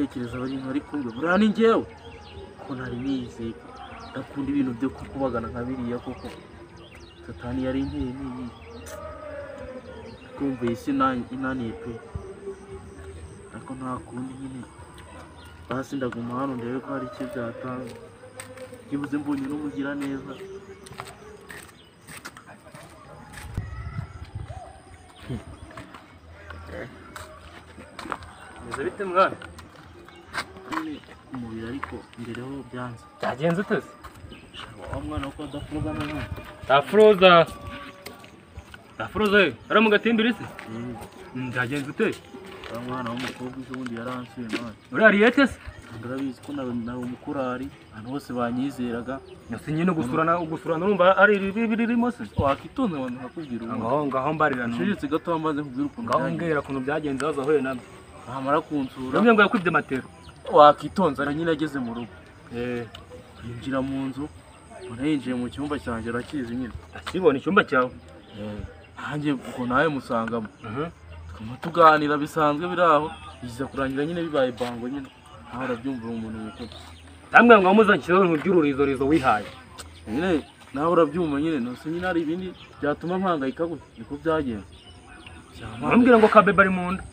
ndatekereza bari kumwe buriya ni njyewe ko ntari nizeye ndakunda ibintu byo kukubagana nka biriya koko satani yari inteye n'iyi kumva isi inaniye pe ariko nta kundi nyine basi ndaguma hano ndebe ko hari icyo byatanga byibuze mbonye n'umugira neza Meze bite mwana? Umubiri ariko imbere ho byanze. Byagenze utese? Wa mwana uko adafuruza none. Dafuruza. Ara mu gatimbiri se? Byagenze ute? Wa mwana w'umukobwa ubundi yaransuye none. Uri ariyete se? Ndabizi ko nawe umukurari abantu bose banyizeraga. Nasinye no gusura numva ari birimo se. Wakitonze abantu nakubwira ubu. Ngaho mbarira no. Shijitse gato amaze kubwira ukuntu. Ngaho mbwira kuntu byagenze bazahuye nabyo. Ahamara kunsura. Namwe ngo yakwibye matero. Wakitonze ara nyine ageze mu rugo. Yinjira mu nzu. Yinjiye mu cyumba cyanjye arakizi nyine. Akibona icyumba cyawe. Hanjye uko nawe musangamo. Tuganira bisanzwe biraho. Yiza kurangira nyine bibaye bango nyine. Aho urabyumva umuntu mukuru. Namwe ngo muzankireho mu by'ururizo wihaye. Nyine nawe urabyumva nyine no nyine ari ibindi byatuma mpangayika gute niko byagenze. Bambwira ngo kabebe ari mu nda.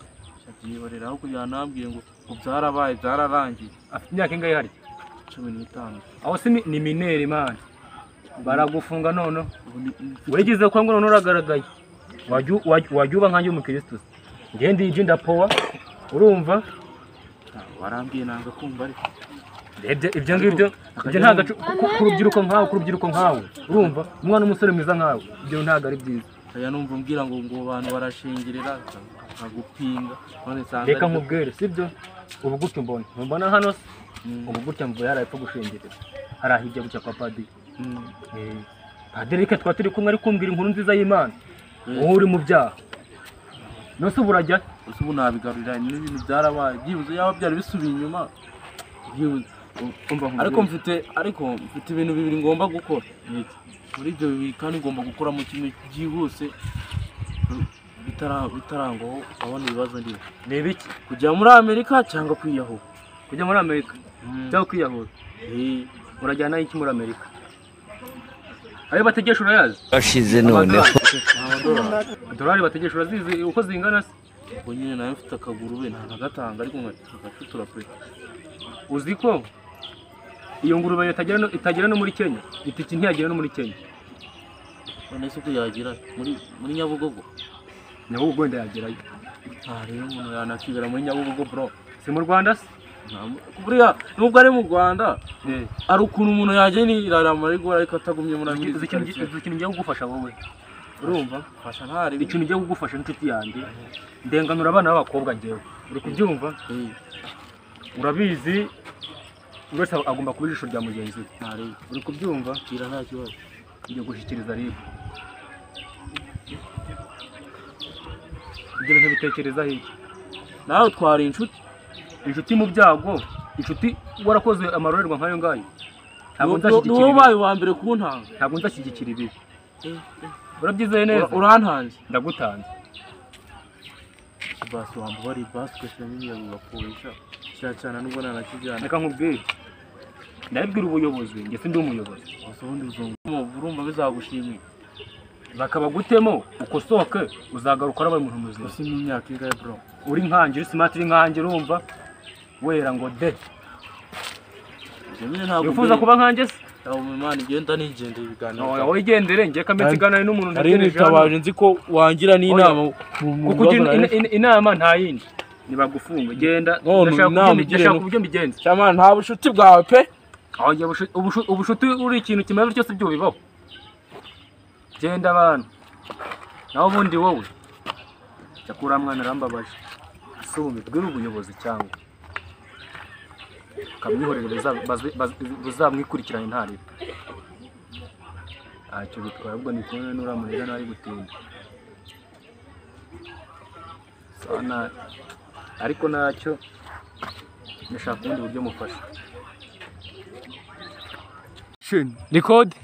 Yibarira aho kugira nambwiye ngo byarabaye byararangiye. Afite imyaka ingahe hari? 15. Aho si ni mineri man. Baragufunga none. Wegize ko ngo none uragaragaye. Wajuba nkanjye umukristo. Ngende ije ndapowa. Urumva? Warambwiye nanga kumva ari. Ibyo ngibyo ntaga kurubyiruko nkawe. Urumva? Umwana umusore mwiza nkawe. Ibyo ntaga ari byiza. Aya numva umbwira ngo abantu barashingirira agupinga none sanga reka nkubwire sibyo ubu gutyo mbona hano ubu gutyo mvuye yarapfa gushingirira harahijya bucya kwa padiri padiri reka twatiri kumwe ari kumbwira inkuru nziza y'Imana wowe uri mu byaha nose burajya ubu nabigarurira n'ibintu byarabaye byibuze yaba byari bisubiye inyuma ariko mfite ibintu bibiri ngomba gukora muri ibyo bibiri kandi ngomba gukora mu kimwe byihuse bitarango abona ibibazo ndi nebiki kujya muri Amerika cyangwa kwiyahura kujya muri Amerika cyangwa kwiyahura urajyana iki muri Amerika ayo bategesha urayazi bashize none dolari bategesha urazizi uko zingana se ngo nyine nawe mfite akaguru be nta nagatanga ariko ngacutura pe uzi ko iyo ngurube itagera no muri Kenya itiki ntiyagera no muri Kenya none se ko yagira muri Nyabugogo Nyabugogo ndayagerayo rero umuntu yanakigera muri Nyabugogo bro si mu Rwanda se buriya nubwo ari mu Rwanda ari ukuntu umuntu yaje ni irarama ariko atagumye muri Amerika ikintu ngiye kugufasha wowe urumva fasha ntari ikintu ngiye kugufasha n'inshuti yanjye ndenganura abana b'abakobwa ngewe uri kubyumva urabizi uretse agomba kuba ijisho rya mugenzi we uri kubyumva kira nta kibazo ngiye gushyikiriza ribu ibyo bintu bitekereza hirya nawe twari inshuti mu byago inshuti warakoze amarorerwa nk'ayo ngayo ntabwo nzashyigikira ibi ubaye wa mbere kuntanga ntabwo nzashyigikira ibi urabyizeye neza urantanze ndagutanze basi wamba bari basi kwesha nini yagukoresha cyacana nubwo nanakijyana reka nkubwire ndabibwira ubuyobozi nge sindi umuyobozi ubundi uzungumo urumva bizagushimira bakabagutemo ukosoke uzagaruka arabaye umuntu muzima usi n'imyaka ingahe bro uri nkanje smart uri nkanje urumva wera ngo de wifuza kuba nkanje se aho Imana igenda nigendera ibiganiro wowe igendere ngiye kametse iganira n'umuntu ntagereje tabaje nzi ko wangira n'inama kuko inama nta yindi nibagufunga genda ndashaka kubyo mbigenza cyama nta bushuti bwawe pe aho ubushuti uri ikintu kimaze cyose byo bibaho genda abantu naho bundi wowe cyakura mwana rambabaje asubumye bwira ubuyobozi cyangwa kamwihorera bazamwikurikirana intare ntacyo bitwaye ubwo ni kumwe n'uramurega nawe gutinda sana ariko nacyo ndashaka ubundi buryo mufasha record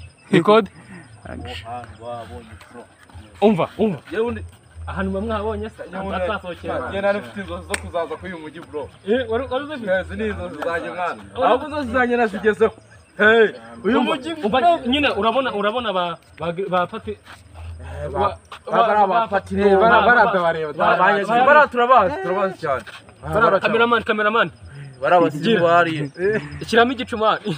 umva ahantu bamwe habonye se twasohokera njye nari mfite inzozi zo kuzaza kuri uyu mujyi bro wari uzifite izi ni inzozi zanjye mwana ahubwo zose zanjye nazigezeho uyu mujyi nyine urabona ba pati turabazi cyane cameraman barabasize bari ikiramo igicumari